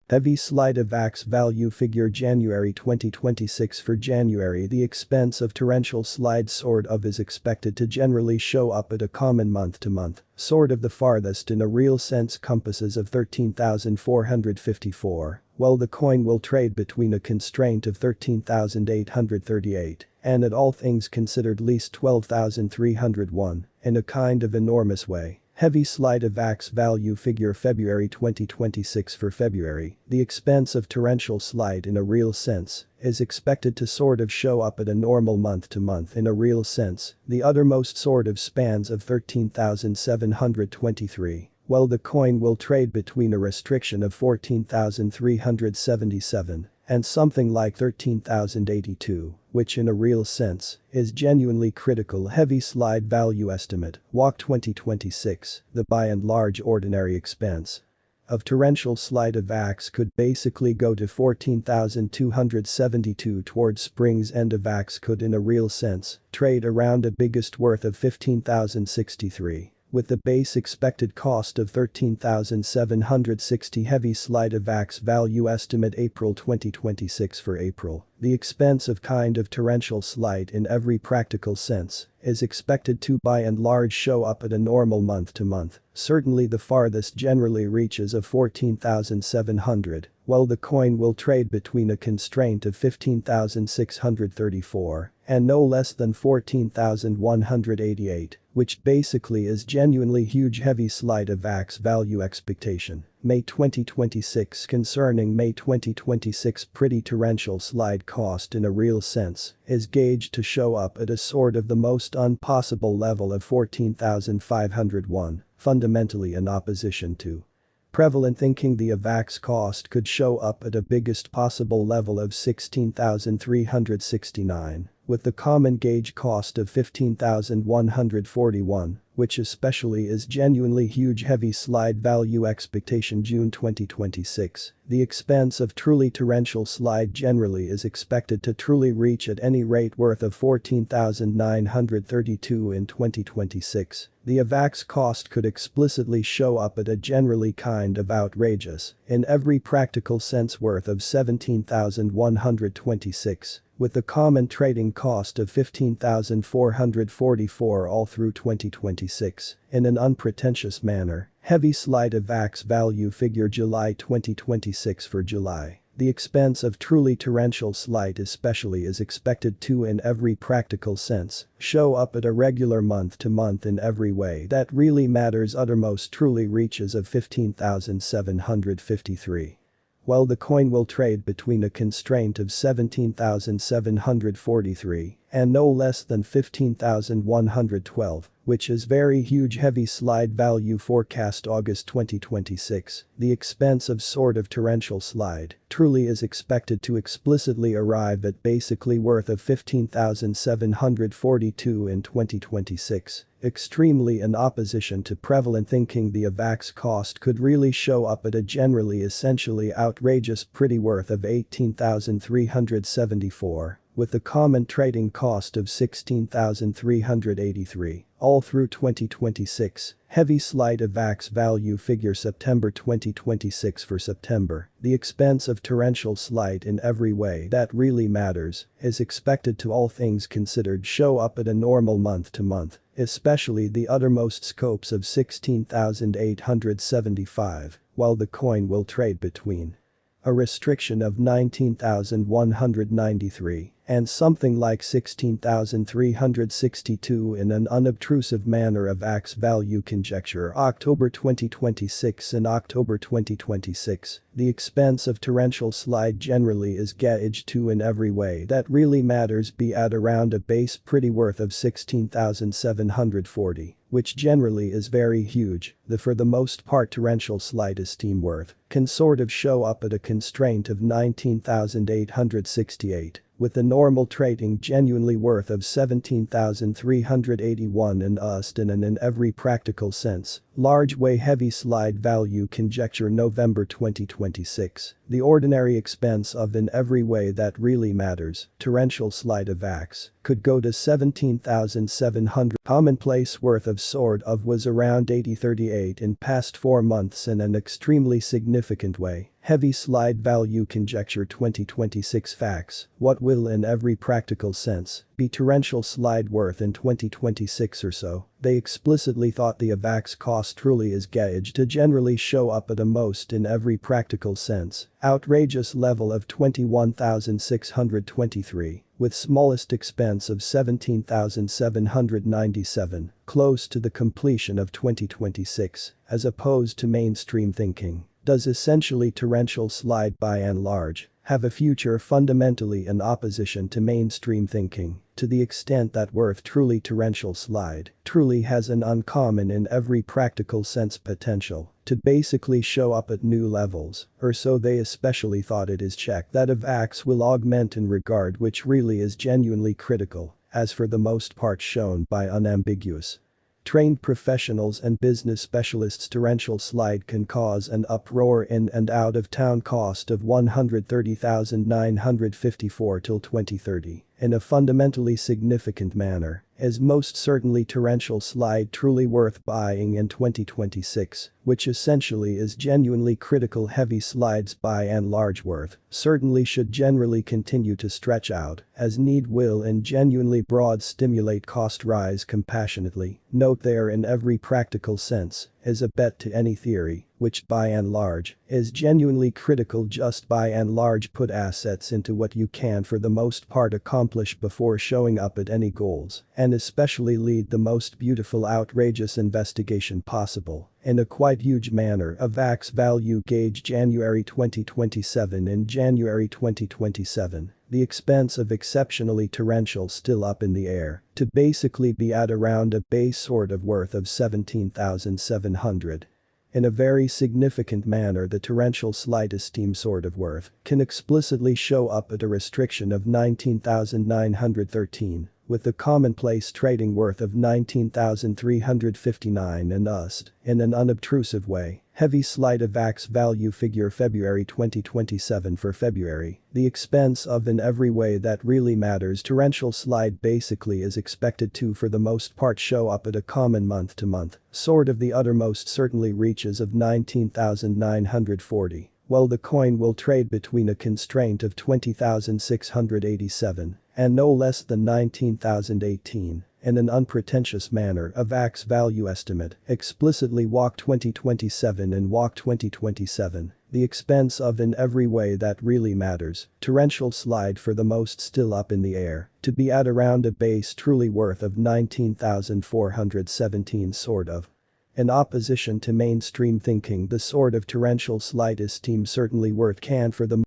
Heavy slide AVAX value figure January 2026. For January, the expense of torrential slide sort of is expected to generally show up at a common month-to-month, sort of the farthest in a real sense compasses of 13,454, while the coin will trade between a constraint of 13,838 and at all things considered least 12,301, in a kind of enormous way. Heavy slide AVAX value figure February 2026. For February, the expense of torrential slide in a real sense is expected to sort of show up at a normal month-to-month in a real sense, the uttermost sort of spans of 13,723, while the coin will trade between a restriction of 14,377 and something like 13,082, which in a real sense is genuinely critical. Heavy slide value estimate, WAC 2026, the by and large ordinary expense of torrential slide AVAX could basically go to 14,272 towards spring's end. AVAX could in a real sense trade around a biggest worth of 15,063. With the base expected cost of 13,760. Heavy slide AVAX value estimate April 2026. For April, the expense of kind of torrential slide in every practical sense is expected to by and large show up at a normal month-to-month, certainly the farthest generally reaches of 14,700, while the coin will trade between a constraint of 15,634 and no less than 14,188, which basically is genuinely huge. Heavy slide AVAX value expectation, May 2026. Concerning May 2026, pretty torrential slide cost in a real sense is gauged to show up at a sort of the most impossible level of 14,501, fundamentally in opposition to prevalent thinking. The AVAX cost could show up at a biggest possible level of 16,369, with the common gauge cost of 15,141, which especially is genuinely huge. Heavy slide value expectation June 2026, the expense of truly torrential slide generally is expected to truly reach at any rate worth of 14,932 in 2026. The AVAX cost could explicitly show up at a generally kind of outrageous, in every practical sense worth of 17,126. With the common trading cost of 15,444 all through 2026, in an unpretentious manner. Heavy slide AVAX value figure July 2026. For July, the expense of truly torrential slide especially is expected to in every practical sense show up at a regular month-to-month in every way that really matters. Uttermost truly reaches of 15,753. While the coin will trade between a constraint of 17,743 and no less than 15,112, which is very huge. Heavy slide value forecast August 2026, the expense of sort of torrential slide truly is expected to explicitly arrive at basically worth of 15,742 in 2026. Extremely in opposition to prevalent thinking, the AVAX cost could really show up at a generally essentially outrageous pretty worth of 18,374, with the common trading cost of 16,383, all through 2026. Heavy slide AVAX value figure September 2026. For September, the expense of torrential slide in every way that really matters is expected to all things considered show up at a normal month-to-month, especially the uttermost scopes of 16,875, while the coin will trade between a restriction of 19,193 and something like 16,362 in an unobtrusive manner. AVAX value conjecture October 2026. In October 2026, the expense of torrential slide generally is gauged to in every way that really matters be at around a base pretty worth of 16,740, which generally is very huge. The for the most part torrential slide esteem worth can sort of show up at a constraint of 19,868, with the normal trading genuinely worth of 17,381 in Austin and in every practical sense. Large way. Heavy slide value conjecture November 2026, the ordinary expense of in every way that really matters, torrential slide AVAX, could go to 17,700. Commonplace worth of sort of was around 8038 in past 4 months in an extremely significant way. Heavy slide value conjecture 2026 facts. What will in every practical sense be torrential slide worth in 2026 or so? They explicitly thought the AVAX cost truly is gauged to generally show up at a most in every practical sense outrageous level of 21,623, with smallest expense of 17,797, close to the completion of 2026, as opposed to mainstream thinking. Does essentially torrential slide by and large have a future fundamentally in opposition to mainstream thinking, to the extent that worth truly torrential slide truly has an uncommon in every practical sense potential to basically show up at new levels, or so they especially thought it is check that AVAX will augment in regard which really is genuinely critical, as for the most part shown by unambiguous trained professionals and business specialists. Torrential slide can cause an uproar in and out of town cost of 130,954 till 2030 in a fundamentally significant manner, is most certainly torrential slide truly worth buying in 2026, which essentially is genuinely critical. Heavy slides by and large worth certainly should generally continue to stretch out as need will and genuinely broad stimulate cost rise compassionately. Note there in every practical sense is a bet to any theory, which by and large is genuinely critical. Just by and large put assets into what you can for the most part accomplish before showing up at any goals, and especially lead the most beautiful outrageous investigation possible. In a quite huge manner. AVAX value gauge January 2027. In January 2027, the expense of exceptionally torrential still up in the air to basically be at around a base sort of worth of 17,700. In a very significant manner the torrential slide esteem sort of worth can explicitly show up at a restriction of 19,913. With the commonplace trading worth of 19,359 and USD, in an unobtrusive way. Heavy slide AVAX value figure February 2027. For February, the expense of in every way that really matters torrential slide basically is expected to for the most part show up at a common month to month sort of the uttermost certainly reaches of 19,940. While the coin will trade between a constraint of 20,687 and no less than 19,018. In an unpretentious manner. AVAX value estimate explicitly walk 2027 and walk 2027. The expense of in every way that really matters torrential slide for the most still up in the air to be at around a base truly worth of 19,417 sort of. In opposition to mainstream thinking, the sort of torrential slide esteem certainly worth can for the